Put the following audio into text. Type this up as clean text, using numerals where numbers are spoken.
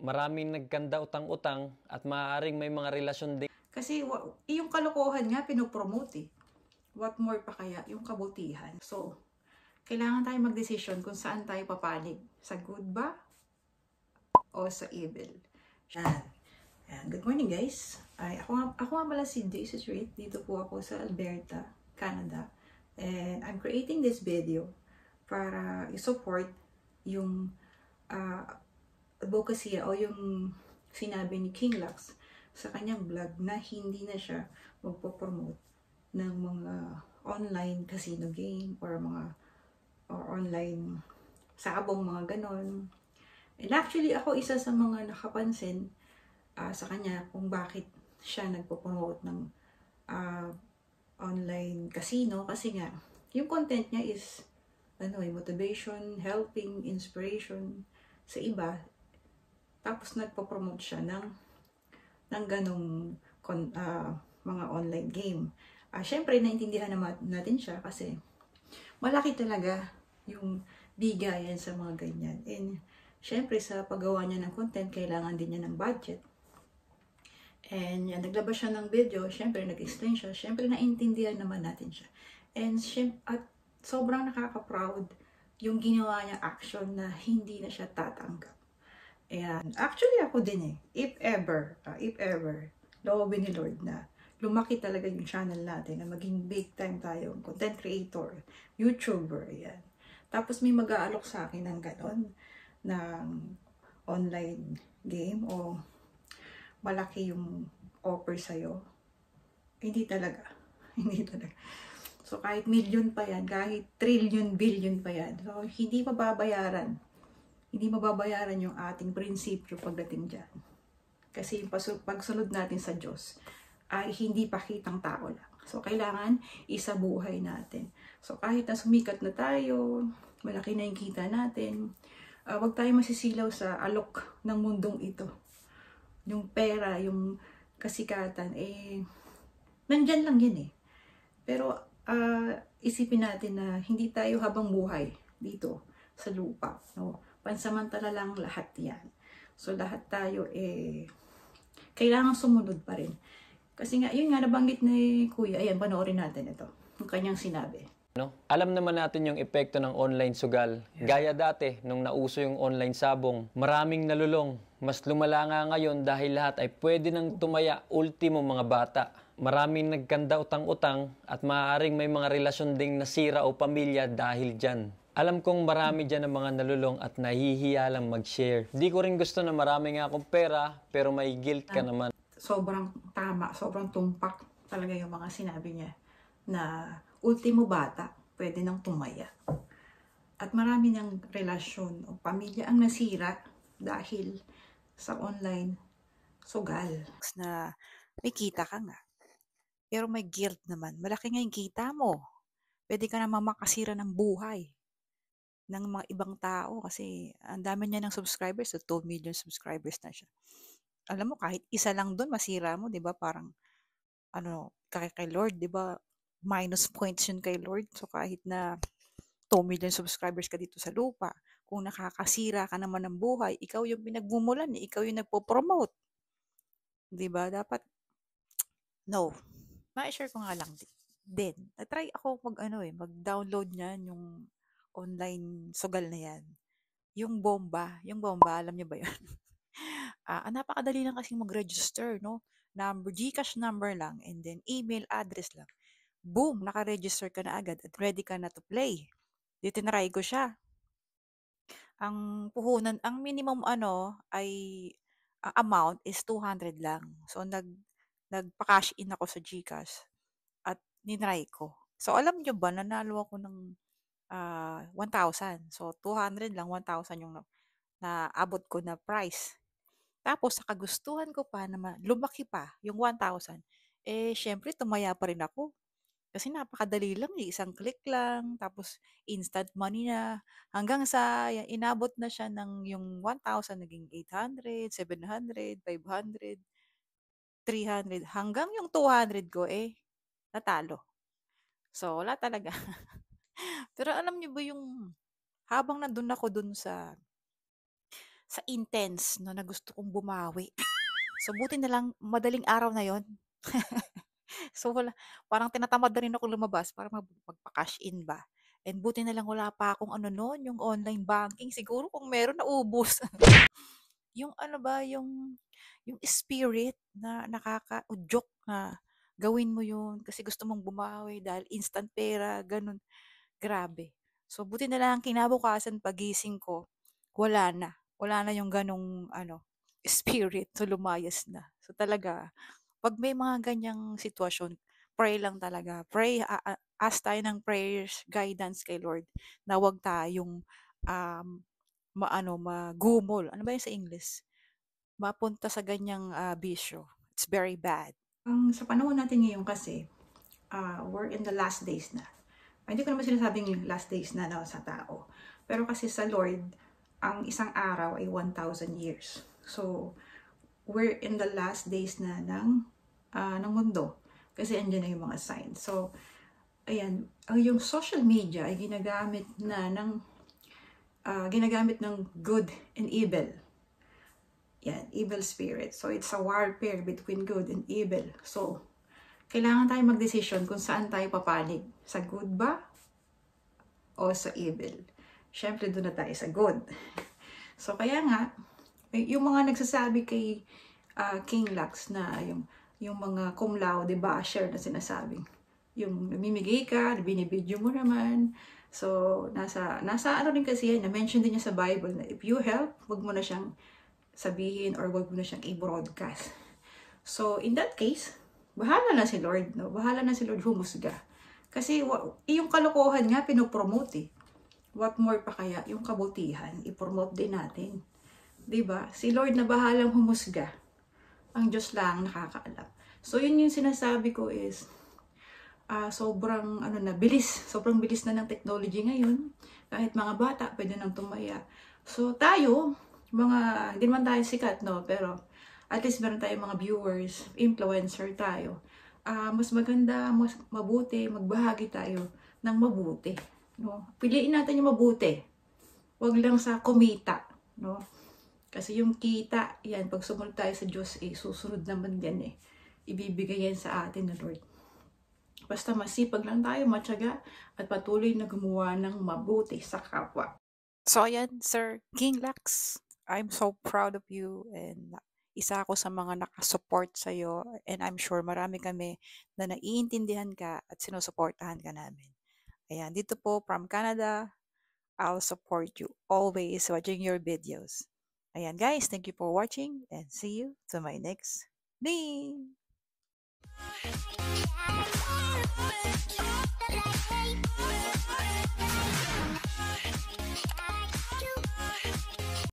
Maraming nagkanda utang-utang at maaaring may mga relasyon din. Kasi yung kalokohan nga pinopromote eh. What more pa kaya yung kabutihan? So, kailangan tayo magdesisyon kung saan tayo papanig. Sa good ba o sa evil? Yan. Good morning guys. Ako nga pala si Daisy Street. Dito po ako sa Alberta, Canada. And I'm creating this video para i-support yung advocacy o yung sinabi ni King Lux sa kanyang vlog na hindi na siya magpo-promote ng mga online casino game or online sabong, mga ganon. And actually, ako isa sa mga nakapansin sa kanya kung bakit siya nagpo-promote ng online casino. Kasi nga, yung content niya is motivation, helping, inspiration sa iba. Tapos nagpo-promote siya ng ganong mga online game. Syempre, naintindihan naman natin siya kasi malaki talaga yung bigayan sa mga ganyan. And syempre, sa paggawa niya ng content, kailangan din niya ng budget. And yan, naglabas siya ng video, syempre, nag-explain siya. Syempre, naintindihan naman natin siya. And at sobrang nakaka-proud yung ginawa niya action na hindi na siya tatanggap. And actually, ako din eh. If ever, loobin ni Lord na lumaki talaga yung channel natin, na maging big time tayo, content creator, YouTuber, ayan. Tapos may mag-aalok sa akin ng ganon, ng online game, o malaki yung offer sa'yo. Hindi talaga. Hindi talaga. So, kahit million pa yan, kahit trillion, billion pa yan, so, hindi mababayaran. Hindi mababayaran yung ating prinsipyo pagdating dyan. Kasi yung pagsunod natin sa Diyos ay hindi pakitang tao lang. So, kailangan isabuhay natin. So, kahit na sumikat na tayo, malaki na yung kita natin, wag tayo masisilaw sa alok ng mundong ito. Yung pera, yung kasikatan, nandyan lang yan eh. Pero, isipin natin na hindi tayo habang buhay dito sa lupa. No? Pansamantala lang lahat yan. So, lahat tayo kailangan sumunod pa rin. Kasi nga, yun nga nabanggit ni Kuya. Ayan, panoorin natin ito. Yung kanyang sinabi. Alam naman natin yung epekto ng online sugal. Gaya dati, nung nauso yung online sabong, maraming nalulong. Mas lumala nga ngayon dahil lahat ay pwede nang tumaya, ultimo mga bata. Maraming nagkanda utang-utang at maaaring may mga relasyon ding nasira o pamilya dahil dyan. Alam kong marami dyan ang mga nalulong at nahihiya lang mag-share. Di ko rin gusto na marami nga akong pera, pero may guilt ka naman. Sobrang tama, sobrang tumpak talaga yung mga sinabi niya na ultimo bata, pwede nang tumaya. At marami ng relasyon o pamilya ang nasira dahil sa online sugal. Na may kita ka nga. Pero may guilt naman. Malaki nga yung kita mo. Pwede ka naman makasira ng buhay ng mga ibang tao kasi ang dami niya ng subscribers. So 2 million subscribers na siya. Alam mo, kahit isa lang doon, masira mo, di ba? Parang, kay Lord, di ba? Minus points yun kay Lord. So kahit na 2 million subscribers ka dito sa lupa, kung nakakasira ka naman ng buhay, ikaw yung pinagmumulan, ikaw yung nagpo-promote. Di ba? Dapat, no. Ma-share ko nga lang din. Na-try ako mag-download niyan, yung online sugal na yan. Yung bomba, alam niyo ba yun? Napakadali lang kasing mag-register, no? Gcash number lang, and then email address lang. Boom! Naka-register ka na agad at ready ka na to play. Dito tinry ko siya. Ang puhunan, ang minimum ay amount is 200 lang. So, nagpa-cash in ako sa Gcash at ninry ko. So, alam nyo ba, nanalo ako ng 1,000. So, 200 lang, 1,000 yung naabot ko na price. Tapos, sa kagustuhan ko pa na lumaki pa yung 1,000, syempre, tumaya pa rin ako. Kasi napakadali lang isang click lang, tapos instant money na, hanggang sa inabot na siya ng yung 1,000, naging 800, 700, 500, 300, hanggang yung 200 ko natalo. So, wala talaga. Pero alam niyo ba yung habang nandun ako dun sa sa intense no, na gusto kong bumawi. So buti na lang madaling araw na yon. So wala, parang tinatamad na rin ako lumabas para magpa-cash in ba. And buti na lang wala pa akong ano noon, yung online banking. Siguro kung meron naubos. Yung ano ba, yung spirit na nakakaudyok na gawin mo yun kasi gusto mong bumawi dahil instant pera, ganun. Grabe. So buti na lang kinabukasan pagising ko, wala na. Wala na yung ganong ano, spirit. So lumayas na. So talaga, pag may mga ganyang sitwasyon, pray lang talaga. Pray, ask tayo ng prayers, guidance kay Lord na wag tayong magumol. Ano ba yun sa English? Mapunta sa ganyang bisyo. It's very bad. Sa panahon natin ngayon kasi, we're in the last days na. Hindi ko naman sinasabing last days na sa tao. Pero kasi sa Lord, ang isang araw ay 1,000 years. So, we're in the last days na ng mundo. Kasi andyan na yung mga signs. So, ayan, yung social media ay ginagamit ng good and evil. Yan, evil spirit. So, it's a warfare between good and evil. So, kailangan tayo mag-decision kung saan tayo papanig. Sa good ba? O sa evil? Siyempre, doon na tayo sa good. So, kaya nga, yung mga nagsasabi kay King Lux na yung mga cum laude basher na sinasabing, yung namimigay ka, binibidyo mo naman. So, nasa ano rin kasi yan, na-mention din niya sa Bible na if you help, wag mo na siyang sabihin or wag mo na siyang i-broadcast. So, in that case, bahala na si Lord, no? Bahala na si Lord humusga. Kasi yung kalokohan nga, pinopromote eh. What more pa kaya yung kabutihan, i-promote din natin. 'Di ba? Si Lord na bahalang humusga. Ang Diyos lang nakakaalam. So, yun yung sinasabi ko is, sobrang sobrang bilis na ng technology ngayon. Kahit mga bata, pwede nang tumaya. So, tayo, hindi naman tayo sikat, no? Pero, at least meron tayong mga viewers, influencer tayo. Mas maganda, mas mabuti, magbahagi tayo ng mabuti. No? Piliin natin yung mabuti. Huwag lang sa kumita. No? Kasi yung kita, yan, pag sumunod tayo sa Diyos, susunod naman yan eh. Ibibigay yan sa atin na Lord. Basta masipag lang tayo, matyaga, at patuloy na gumawa ng mabuti sa kapwa. So ayan, Sir King Lux, I'm so proud of you and isa ako sa mga nakasupport sa'yo and I'm sure marami kami na naiintindihan ka at sinusuportahan ka namin. Ayan, dito po from Canada, I'll support you always watching your videos. Ayan guys, thank you for watching and see you to my next video.